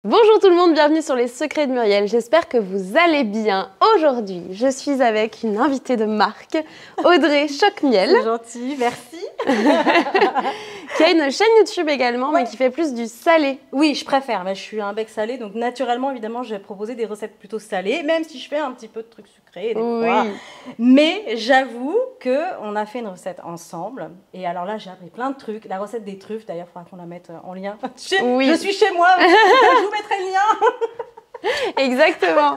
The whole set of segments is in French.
Bonjour tout le monde, bienvenue sur les secrets de Muriel, j'espère que vous allez bien. Aujourd'hui, je suis avec une invitée de marque, Audrey Choc-Miel. C'est gentil, merci. Qui a une chaîne YouTube également, mais qui fait plus du salé. Oui, je préfère, mais je suis un bec salé, donc naturellement, évidemment, je vais proposer des recettes plutôt salées, même si je fais un petit peu de trucs sucrés des fois. Mais j'avoue qu'on a fait une recette ensemble, et alors là, j'ai appris plein de trucs. La recette des truffes, d'ailleurs, il faudra qu'on la mette en lien. Je suis chez moi, je vous mettrai le lien. Exactement,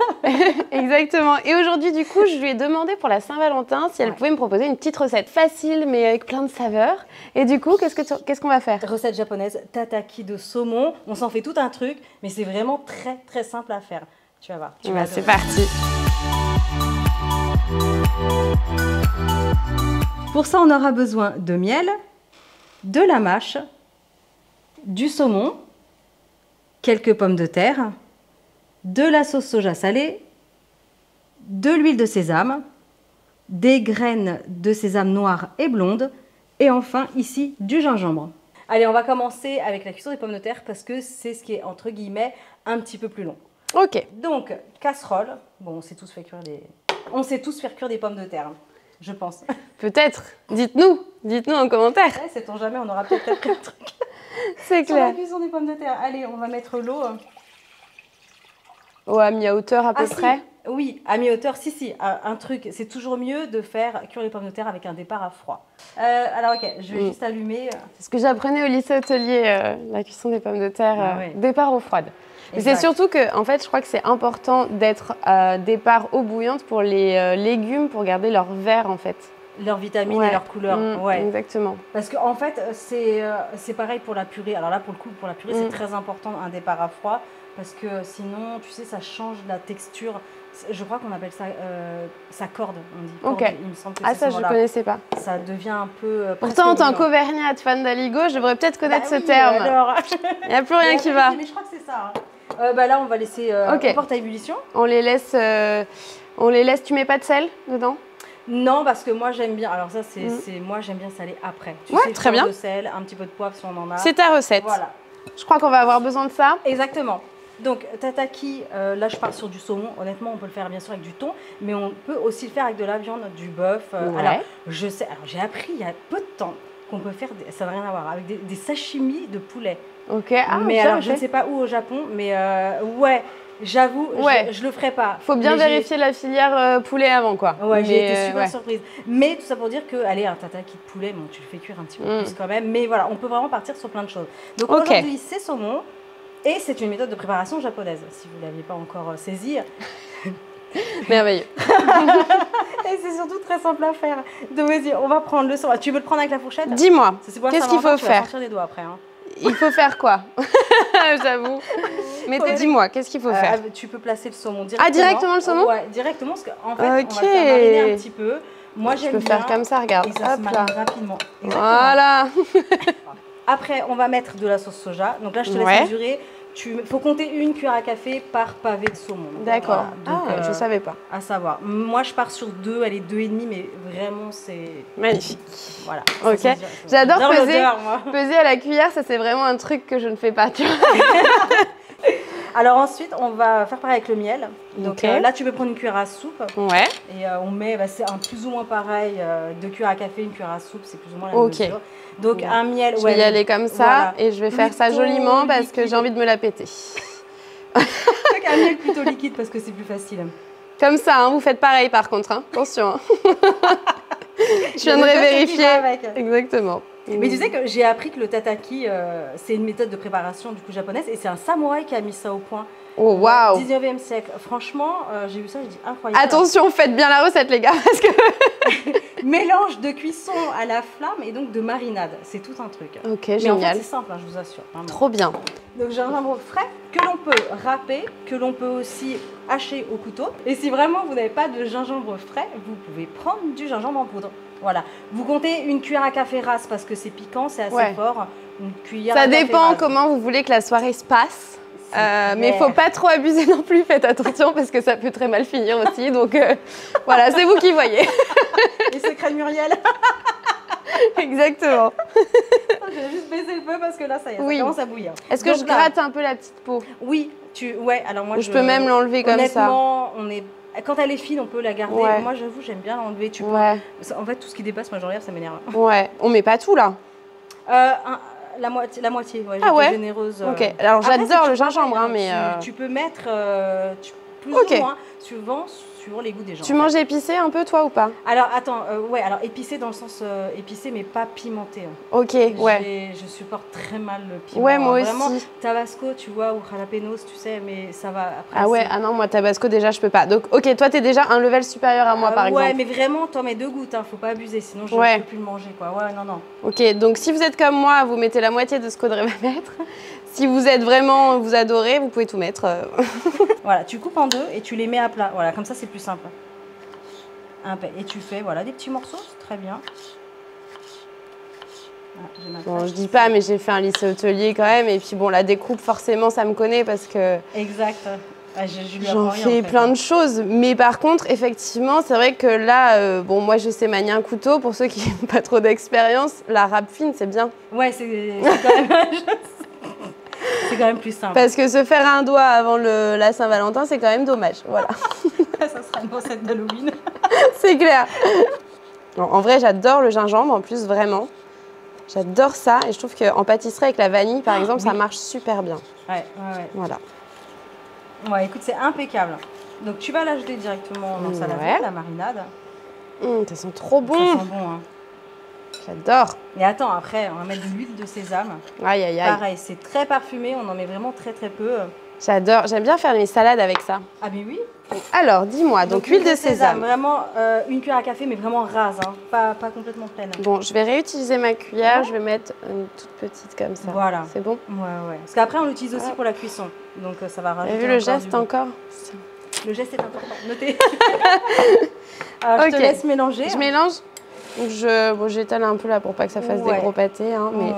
exactement. Et aujourd'hui, du coup, je lui ai demandé pour la Saint-Valentin si elle pouvait me proposer une petite recette facile, mais avec plein de saveurs. Et du coup, qu'est-ce qu'on va faire? Recette japonaise, tataki de saumon. On s'en fait tout un truc, mais c'est vraiment très, très simple à faire. Tu vas voir. C'est parti. Pour ça, on aura besoin de miel, de la mâche, du saumon, quelques pommes de terre, de la sauce soja salée, de l'huile de sésame, des graines de sésame noire et blonde, et enfin ici du gingembre. Allez, on va commencer avec la cuisson des pommes de terre parce que c'est ce qui est entre guillemets un petit peu plus long. Ok. Donc, casserole. Bon, on sait tous faire cuire des pommes de terre, je pense. Peut-être. Dites-nous en commentaire. Ouais, sait-on jamais, on aura peut-être appris un truc. C'est Sur clair. la cuisson des pommes de terre. Allez, on va mettre l'eau. Oh, à mi-hauteur à peu près. Oui, à mi-hauteur, si. Un truc, c'est toujours mieux de faire cuire les pommes de terre avec un départ à froid. Alors, ok, je vais juste allumer. C'est ce que j'apprenais au lycée hôtelier, la cuisson des pommes de terre, départ eau froide. Mais c'est surtout que, en fait, je crois que c'est important d'être départ eau bouillante pour les légumes, pour garder leur vert, en fait. Leurs vitamines et leur couleur. Exactement. Parce qu'en fait, c'est pareil pour la purée. Alors là, pour le coup, pour la purée, c'est très important un départ à froid. Parce que sinon, tu sais, ça change la texture. Je crois qu'on appelle ça sa corde, on dit. Corde, Ok. il me semble que Ah, ça, je ne connaissais pas. Ça devient un peu... Pourtant, en tant qu'auvergnate, fan d'Aligo, je devrais peut-être connaître ce terme. Alors... Il n'y a plus rien qui va. Mais je crois que c'est ça. Là, on va laisser on porte à ébullition. On les laisse, tu mets pas de sel dedans? Non, parce que moi, j'aime bien... Alors ça, moi, j'aime bien saler après. Tu sais, très bien. De sel, un petit peu de poivre si on en a. C'est ta recette. Voilà. Je crois qu'on va avoir besoin de ça. Exactement. Donc, tataki, là je pars sur du saumon. Honnêtement, on peut le faire bien sûr avec du thon, mais on peut aussi le faire avec de la viande, du bœuf. Alors, j'ai appris il y a peu de temps qu'on peut faire, ça n'a rien à voir, avec des sashimi de poulet. Ok, mais alors, je ne sais pas où au Japon, mais ouais, j'avoue, je le ferai pas. Faut bien vérifier la filière poulet avant, quoi. Ouais, j'ai été super surprise. Mais tout ça pour dire que, allez, un tataki de poulet, bon, tu le fais cuire un petit peu plus quand même, mais voilà, on peut vraiment partir sur plein de choses. Donc aujourd'hui, c'est saumon. Et c'est une méthode de préparation japonaise, si vous ne l'aviez pas encore saisi. Merveilleux. Et c'est surtout très simple à faire. Donc vas-y, on va prendre le saumon. Tu veux le prendre avec la fourchette? Dis-moi, qu'est-ce qu'il faut faire? Tu vas sortir les doigts après. Hein. Il faut faire quoi? J'avoue. Mais dis-moi, qu'est-ce qu'il faut faire? Tu peux placer le saumon directement. Ah, directement le saumon? Ouais, directement, parce qu'en fait, on va le faire mariner un petit peu. Moi, j'aime bien. Je peux faire comme ça, regarde. Et ça se marine rapidement. Exactement. Voilà. Après, on va mettre de la sauce soja. Donc là, je te laisse mesurer. Il faut compter une cuillère à café par pavé de saumon. D'accord. Voilà. Je ne savais pas. À savoir. Moi, je pars sur 2, elle est 2,5, mais vraiment, c'est... Magnifique. Voilà. Ok. J'adore peser à la cuillère. Ça, c'est vraiment un truc que je ne fais pas. Tu vois. Alors ensuite, on va faire pareil avec le miel. Donc là, tu peux prendre une cuillère à soupe. Ouais. Et on met, c'est un plus ou moins pareil, 2 cuillères à café, une cuillère à soupe, c'est plus ou moins la même mesure. Donc un miel, je vais y aller comme ça et je vais faire ça joliment parce que j'ai envie de me la péter. Un miel plutôt liquide parce que c'est plus facile. Comme ça, hein, vous faites pareil par contre, hein. Attention. Hein. Je viendrai vérifier. Exactement. Mais tu sais que j'ai appris que le tataki, c'est une méthode de préparation du coup japonaise et c'est un samouraï qui a mis ça au point. Oh waouh! 19e siècle. Franchement, j'ai vu ça, j'ai dit incroyable. Attention, faites bien la recette les gars parce que... Mélange de cuisson à la flamme et donc de marinade, c'est tout un truc. Ok, mais génial. En fait, c'est simple, hein, je vous assure. Vraiment. Trop bien. Donc gingembre frais que l'on peut râper, que l'on peut aussi hacher au couteau. Et si vraiment vous n'avez pas de gingembre frais, vous pouvez prendre du gingembre en poudre. Voilà. Vous comptez une cuillère à café rase parce que c'est piquant, c'est assez fort. Une cuillère ça à café dépend rase. Comment vous voulez que la soirée se passe. Mais il ne faut pas trop abuser non plus, faites attention parce que ça peut très mal finir aussi. Donc voilà, c'est vous qui voyez. Les secrets de Muriel. Exactement. Je vais juste baisser le feu parce que là, ça y est, ça commence à bouillir. Est-ce que je gratte un peu la petite peau? Oui, ouais, alors moi, je peux même l'enlever comme ça. Honnêtement, quand elle est fine, on peut la garder. Ouais. Moi, j'avoue, j'aime bien l'enlever. En fait, tout ce qui dépasse, moi, j'enlève, ça m'énerve. Ouais, on met pas tout là. La moitié, ouais, généreuse. Ok, alors j'adore le gingembre, hein, mais... Tu peux mettre plus ou moins, suivant les goûts des gens. Tu manges épicé un peu, toi, ou pas? Alors, attends, alors épicé dans le sens épicé, mais pas pimenté. Hein. Ok, ouais. Je supporte très mal le piment. Ouais, moi vraiment, aussi. Tabasco, tu vois, ou jalapenos, tu sais, mais ça va après. Ah ouais, non, moi, Tabasco, déjà, je peux pas. Donc, ok, toi, t'es déjà un level supérieur à moi, par exemple. Ouais, mais vraiment, t'en mets 2 gouttes, hein, faut pas abuser, sinon je ne peux plus le manger, quoi. Ouais, non. Ok, donc si vous êtes comme moi, vous mettez la moitié de ce qu'Audrey va mettre. Si vous êtes vraiment, vous adorez, vous pouvez tout mettre. Voilà, tu coupes en 2 et tu les mets à plat. Voilà, comme ça, c'est plus simple. Et tu fais des petits morceaux, c'est très bien. Bon, je dis pas, mais j'ai fait un lycée hôtelier quand même. Et puis bon, la découpe, forcément, ça me connaît parce que... Exact. J'en fais plein de choses. Mais par contre, effectivement, c'est vrai que là, bon, moi, je sais manier un couteau. Pour ceux qui n'ont pas trop d'expérience, la râpe fine, c'est bien. Ouais, c'est quand même... C'est quand même plus simple. Parce que se faire un doigt avant la Saint-Valentin, c'est quand même dommage. Voilà. Ça sera une recette d'Halloween. C'est clair. Non, en vrai, j'adore le gingembre, en plus, vraiment. J'adore ça. Et je trouve qu'en pâtisserie, avec la vanille, par exemple, ça marche super bien. Ouais. Voilà. Ouais, écoute, c'est impeccable. Donc, tu vas l'ajouter directement dans la marinade. Ça sent trop bon. Ça sent bon, hein. J'adore. Et attends, après, on va mettre de l'huile de sésame. Aïe, aïe, aïe. Pareil, c'est très parfumé. On en met vraiment très, très peu. J'adore. J'aime bien faire mes salades avec ça. Ah, mais oui. Alors, dis-moi, donc huile de sésame. Vraiment une cuillère à café, mais vraiment rase, hein. Pas complètement pleine. Bon, je vais réutiliser ma cuillère. Je vais mettre une toute petite comme ça. Voilà. C'est bon? Ouais. Parce qu'après, on l'utilise aussi pour la cuisson. Donc, ça va rajouter. T'as vu le geste encore? Le geste est important. Notez. Alors, je te laisse mélanger. Je mélange. J'étale un peu là pour pas que ça fasse des gros pâtés. Hein, mais...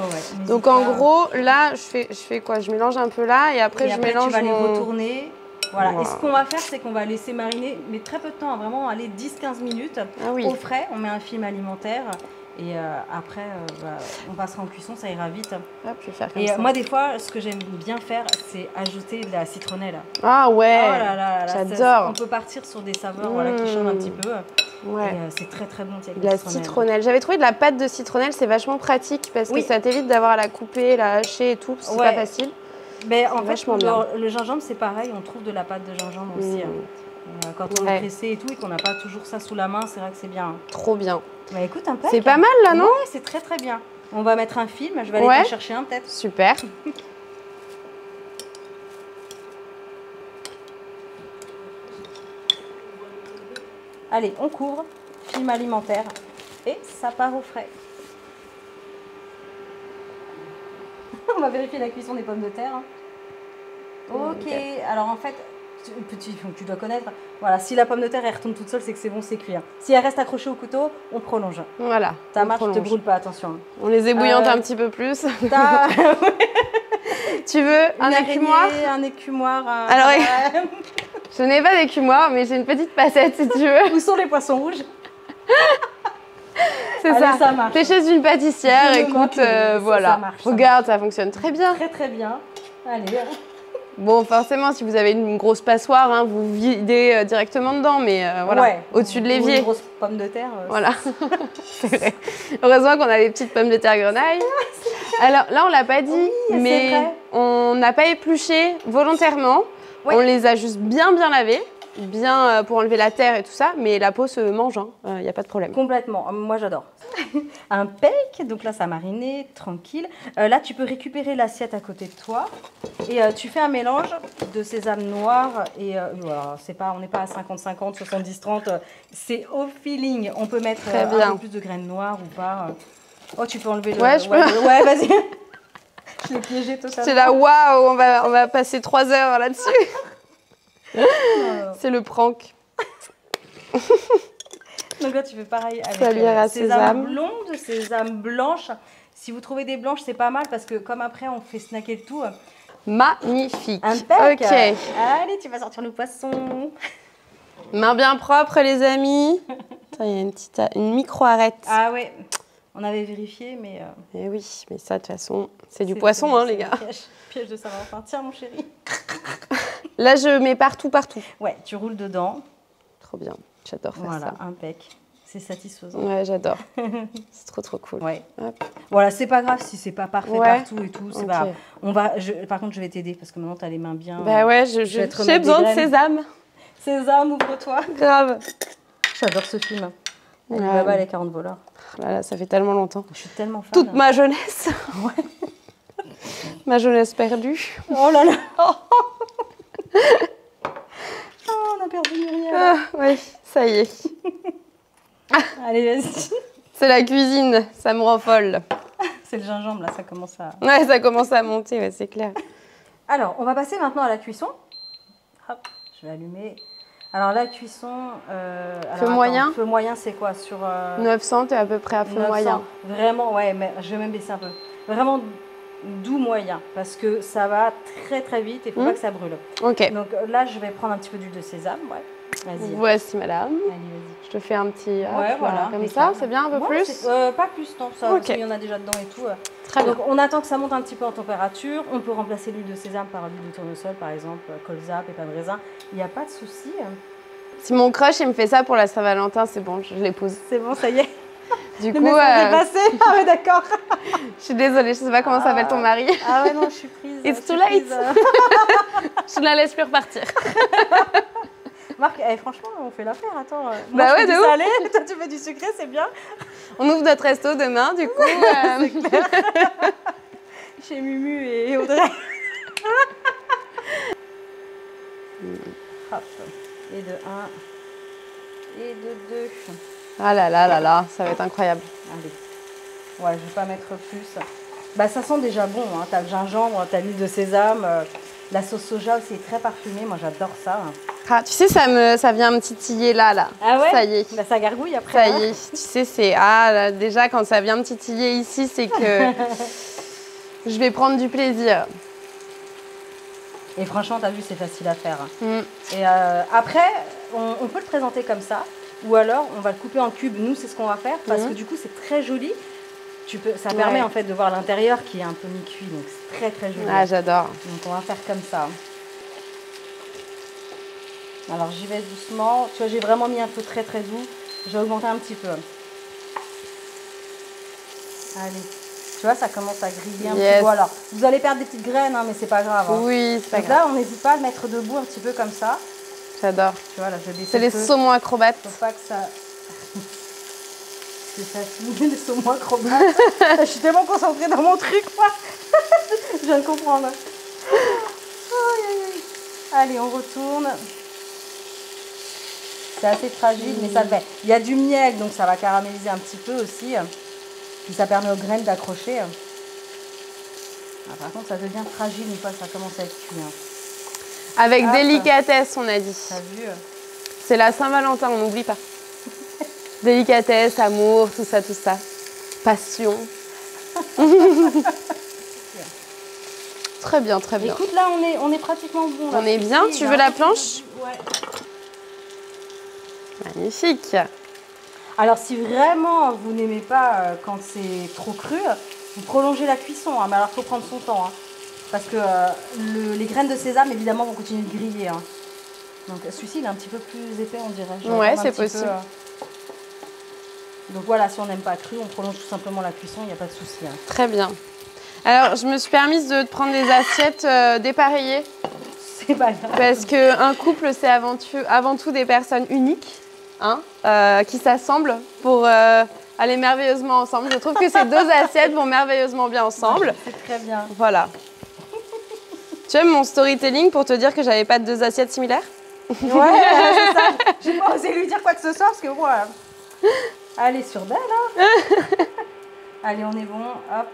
Donc en gros, là, je fais quoi? Je mélange un peu là et après je mélange. Tu vas les retourner. Voilà. Et ce qu'on va faire, c'est qu'on va laisser mariner, mais très peu de temps, vraiment aller 10-15 minutes au frais. On met un film alimentaire et après, on passera en cuisson, ça ira vite. Hop, je vais faire comme ça. Moi, des fois, ce que j'aime bien faire, c'est ajouter de la citronnelle. Ah ouais, j'adore. On peut partir sur des saveurs qui changent un petit peu. Ouais. C'est très très bon. De la citronnelle. J'avais trouvé de la pâte de citronnelle, c'est vachement pratique parce que ça t'évite d'avoir à la couper, la hacher et tout. C'est pas facile. Mais en fait, le gingembre, c'est pareil. On trouve de la pâte de gingembre aussi. Quand on est pressé et tout et qu'on n'a pas toujours ça sous la main, c'est vrai que c'est bien. Trop bien. Bah écoute, un peu. C'est pas mal là, non? Ouais, c'est très très bien. On va mettre un film. Je vais aller t'en chercher un peut-être. Super. Allez, on couvre. Film alimentaire. Et ça part au frais. On va vérifier la cuisson des pommes de terre. Ok. Alors en fait, tu dois connaître. Voilà, si la pomme de terre elle retombe toute seule, c'est que c'est bon, c'est cuit. Si elle reste accrochée au couteau, on prolonge. Voilà. Ta marche, te brûle pas, attention. On les ébouillante un petit peu plus. Tu veux un écumoire? Un écumoire. Alors, je n'ai pas d'écumoire, mais j'ai une petite passette si tu veux. Où sont les poissons rouges? C'est ça marche. T'es chez une pâtissière, écoute, voilà. Regarde, ça fonctionne très bien. Très très bien. Allez. Bon, forcément, si vous avez une grosse passoire, hein, vous videz directement dedans, mais voilà, au-dessus de l'évier. Une grosse pomme de terre. Voilà, c'est vrai. Heureusement qu'on a des petites pommes de terre grenaille. Alors là, on l'a pas dit, mais on n'a pas épluché volontairement. On les a juste bien lavées. Bien pour enlever la terre et tout ça, mais la peau se mange, il n'y a pas de problème. Complètement, moi j'adore. Un peck, donc là ça a mariné, tranquille. Là tu peux récupérer l'assiette à côté de toi et tu fais un mélange de sésame noir et voilà, on n'est pas à 50-50, 70-30, c'est au feeling. On peut mettre un peu plus de graines noires ou pas. Oh, tu peux enlever le... Ouais, je peux. Ouais, vas-y. Je l'ai piégé totalement. C'est là, waouh, on va passer 3 heures là-dessus. C'est le prank. Donc là, tu fais pareil avec sésame blonde, sésame blanche. Si vous trouvez des blanches, c'est pas mal parce que comme après, on fait snacker le tout. Magnifique. Impeccable. Ok. Allez, tu vas sortir le poisson. Main bien propre, les amis. Il y a une micro-arrête. Ah ouais. On avait vérifié, mais... Eh oui, mais ça, de toute façon, c'est du poisson, hein, les gars. Piège de Saint-Valentin. Tiens, mon chéri. Là, je mets partout. Ouais, tu roules dedans. Trop bien. J'adore faire ça. Voilà, impec. C'est satisfaisant. Ouais, j'adore. C'est trop cool. Ouais. Hop. Voilà, c'est pas grave si c'est pas parfait partout et tout. C'est pas grave. Par contre, je vais t'aider parce que maintenant, tu as les mains bien. Bah ouais, j'ai besoin de sésame. Sésame, ouvre-toi. Grave. J'adore ce film. Là-bas, les 40 voleurs. Là, ça fait tellement longtemps. Je suis tellement fan. Toute ma jeunesse. Ouais. Ma jeunesse perdue. Oh là là. On a perdu Muriel. Oui, ça y est. Allez, vas-y. C'est la cuisine, ça me rend folle. C'est le gingembre, là, ça commence à... Ouais, ça commence à monter, ouais, c'est clair. Alors, on va passer maintenant à la cuisson. Hop, je vais allumer. Alors, la cuisson... feu moyen. Feu moyen, c'est quoi sur 900, tu es à peu près à feu 900. Moyen. Vraiment, ouais, mais je vais même baisser un peu. Vraiment doux moyen, parce que ça va très vite et il ne faut pas que ça brûle. Ok. Donc là, je vais prendre un petit peu d'huile de sésame, ouais. Vas-y. Voici, madame. Allez, vas-y. Je te fais un petit... Ouais, voilà. Comme ça, c'est bien, un peu plus pas plus, non, ça, parce qu'il y en a déjà dedans et tout. Très bien. Donc, on attend que ça monte un petit peu en température. On peut remplacer l'huile de sésame par l'huile de tournesol, par exemple, colza, pépins de raisin. Il n'y a pas de souci. Si mon crush, il me fait ça pour la Saint-Valentin, c'est bon, je l'épouse. C'est bon, ça y est. Du le coup, message est passé. Ah ouais, d'accord. Je suis désolée, je sais pas comment s'appelle ton mari. Ah ouais, non, je suis prise. It's too late. Je ne la laisse plus repartir. Marc, franchement, on fait l'affaire. Attends, moi, bah je ouais, fais du salé, toi tu fais du sucré, c'est bien. On ouvre notre resto demain, du coup. C'est clair. Chez Mumu et Audrey. Hop. Et de 1. Et de 2. Ah là, ça va être incroyable. Allez. Ouais, je vais pas mettre plus. Bah, ça sent déjà bon. Hein. T'as le gingembre, t'as l'huile de sésame. La sauce soja aussi est très parfumée. Moi, j'adore ça. Ah, tu sais, ça vient me titiller là. Ah ouais? Ça y est. Bah, ça gargouille après. Ça y est. Tu sais, c'est... Ah, là, déjà, quand ça vient me titiller ici, c'est que je vais prendre du plaisir. Et franchement, t'as vu, c'est facile à faire. Mm. Et après, on peut le présenter comme ça. Ou alors, on va le couper en cubes. Nous, c'est ce qu'on va faire. Parce que du coup, c'est très joli. Ça permet en fait de voir l'intérieur qui est un peu mi-cuit. Donc, c'est très joli. Ah, j'adore. Donc, on va faire comme ça. Alors, j'y vais doucement. Tu vois, j'ai vraiment mis un feu très doux. Je vais augmenter un petit peu. Allez. Tu vois, ça commence à griller un petit peu. Alors, vous allez perdre des petites graines, hein, mais c'est pas grave. Hein. Oui, c'est pas donc grave. là, on n'hésite pas à le mettre debout un petit peu comme ça. J'adore. Tu vois, là, je vais baisser c'est les saumons acrobates. Faut pas que ça... c'est ça, les saumons acrobates. Je suis tellement concentrée dans mon truc, moi. Je viens de comprendre. Allez, on retourne. C'est assez fragile, mais ça le fait. Il y a du miel, donc ça va caraméliser un petit peu aussi. Puis ça permet aux graines d'accrocher. Par contre, ça devient fragile une fois que ça commence à être cuit. Avec délicatesse, on a dit. T'as vu? C'est la Saint-Valentin, on n'oublie pas. Délicatesse, amour, tout ça. Passion. Très bien. Écoute, là, on est pratiquement bon. Là. On est bien. Tu veux la planche? Ouais. Magnifique. Alors, si vraiment vous n'aimez pas quand c'est trop cru, vous prolongez la cuisson. Hein, mais alors, il faut prendre son temps. Hein, parce que les graines de sésame, évidemment, vont continuer de griller. Hein. Donc, celui-ci, il est un petit peu plus épais, on dirait. Ouais, c'est possible. Donc, voilà, si on n'aime pas cru, on prolonge tout simplement la cuisson, il n'y a pas de souci. Hein. Très bien. Alors, je me suis permise de te prendre des assiettes dépareillées. C'est pas grave. Parce qu'un couple, c'est avant tout des personnes uniques. Hein, qui s'assemblent pour aller merveilleusement ensemble. Je trouve que ces deux assiettes vont merveilleusement bien ensemble. C'est très bien. Voilà. Tu aimes mon storytelling pour te dire que j'avais pas deux assiettes similaires? Ouais, c'est ça. J'ai pas osé lui dire quoi que ce soit parce que voilà. Allez, sur d'elle. Hein. Allez, on est bon. Hop.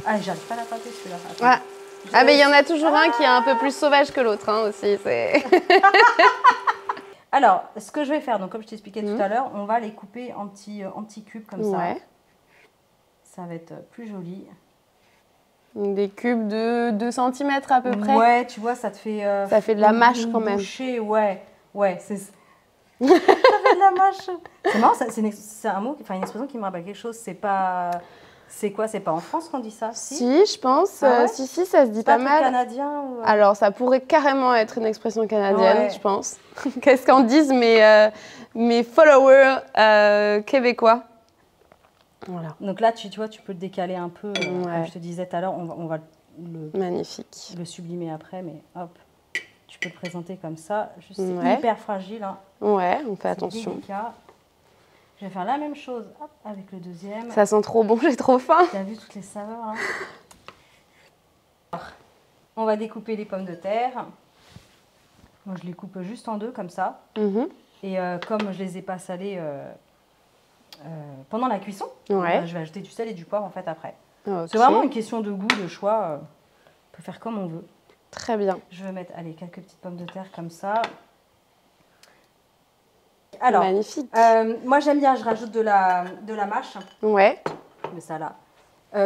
Ah, j'arrive pas à la pâter celui-là. Ah, mais il y en a toujours un qui est un peu plus sauvage que l'autre hein, aussi. Alors, ce que je vais faire, donc comme je t'expliquais tout à l'heure, on va les couper en petits cubes comme ça. Ça va être plus joli. Des cubes de 2 cm à peu près. Ouais, tu vois, ça te fait... ça fait de la mâche quand même. Bouchée, ouais. Ça fait de la mâche. C'est marrant, c'est un mot, enfin une expression qui me rappelle quelque chose. C'est pas... C'est quoi? C'est pas en France qu'on dit ça? Si, je pense. Ah ouais, si, ça se dit pas mal. Canadien ou... Alors, ça pourrait carrément être une expression canadienne, je pense. Qu'est-ce qu'en disent mes followers québécois? Voilà. Donc là, tu vois, tu peux le décaler un peu. Comme je te disais tout à l'heure, on va magnifique. Le sublimer après, mais hop, tu peux le présenter comme ça. C'est hyper fragile. Hein. Ouais, on fait attention. Délicat. Je vais faire la même chose hop, avec le deuxième. Ça sent trop bon, j'ai trop faim. Tu as vu toutes les saveurs là. Alors, on va découper les pommes de terre. Moi, je les coupe juste en deux comme ça. Et comme je les ai pas salées pendant la cuisson, je vais ajouter du sel et du poivre en fait après. Okay. C'est vraiment une question de goût, de choix. On peut faire comme on veut. Très bien. Je vais mettre quelques petites pommes de terre comme ça. Alors, magnifique. Moi j'aime bien, je rajoute de la mâche. Ouais. Je mets ça là.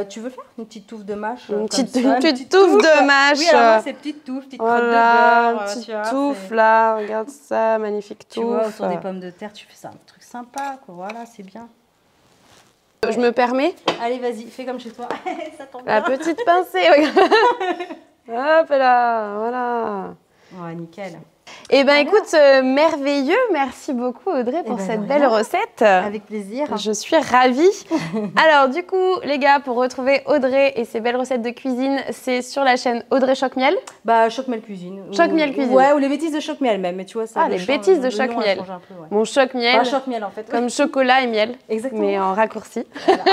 Tu veux faire une petite touffe de mâche? Une petite touffe de mâche. Oui, alors moi c'est petite touffe, petite crotte de beurre. Petite touffe là, regarde ça, magnifique touffe. Tu vois, autour des pommes de terre, tu fais ça, un truc sympa, quoi. Voilà, c'est bien. Je me permets? Allez, vas-y, fais comme chez toi. Ça tombe bien. La petite pincée, regarde. Hop là, voilà. Ouais, nickel. Eh bien, écoute, merveilleux. Merci beaucoup, Audrey, pour cette belle recette. Avec plaisir. Je suis ravie. Alors, du coup, les gars, pour retrouver Audrey et ses belles recettes de cuisine, c'est sur la chaîne Audrey Choc-Miel. Bah, Choc-Miel Cuisine. Choc-Miel Cuisine. Ouais, ou les bêtises de Choc-Miel même. Mais tu vois, ça. Ah, les bêtises de Choc-Miel. Mon Choc-Miel. Pas Choc-Miel, en fait. Comme chocolat et miel. Exactement. Mais en raccourci. Voilà.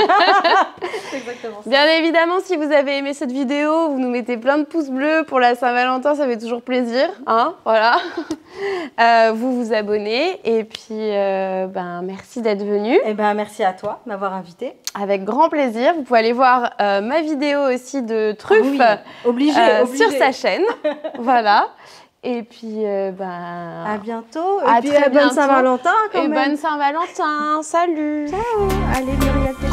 C'est exactement ça. Bien évidemment, si vous avez aimé cette vidéo, vous nous mettez plein de pouces bleus pour la Saint-Valentin, ça fait toujours plaisir. Hein, voilà. Vous vous abonnez et puis merci d'être venu. Eh ben merci à toi de m'avoir invité. Avec grand plaisir. Vous pouvez aller voir ma vidéo aussi de truffes obligé. Sur sa chaîne. Voilà. Et puis à bientôt. À et puis très bientôt. Bonne Saint-Valentin quand même. Et bonne Saint-Valentin. Salut. Ciao. Allez, Myriam.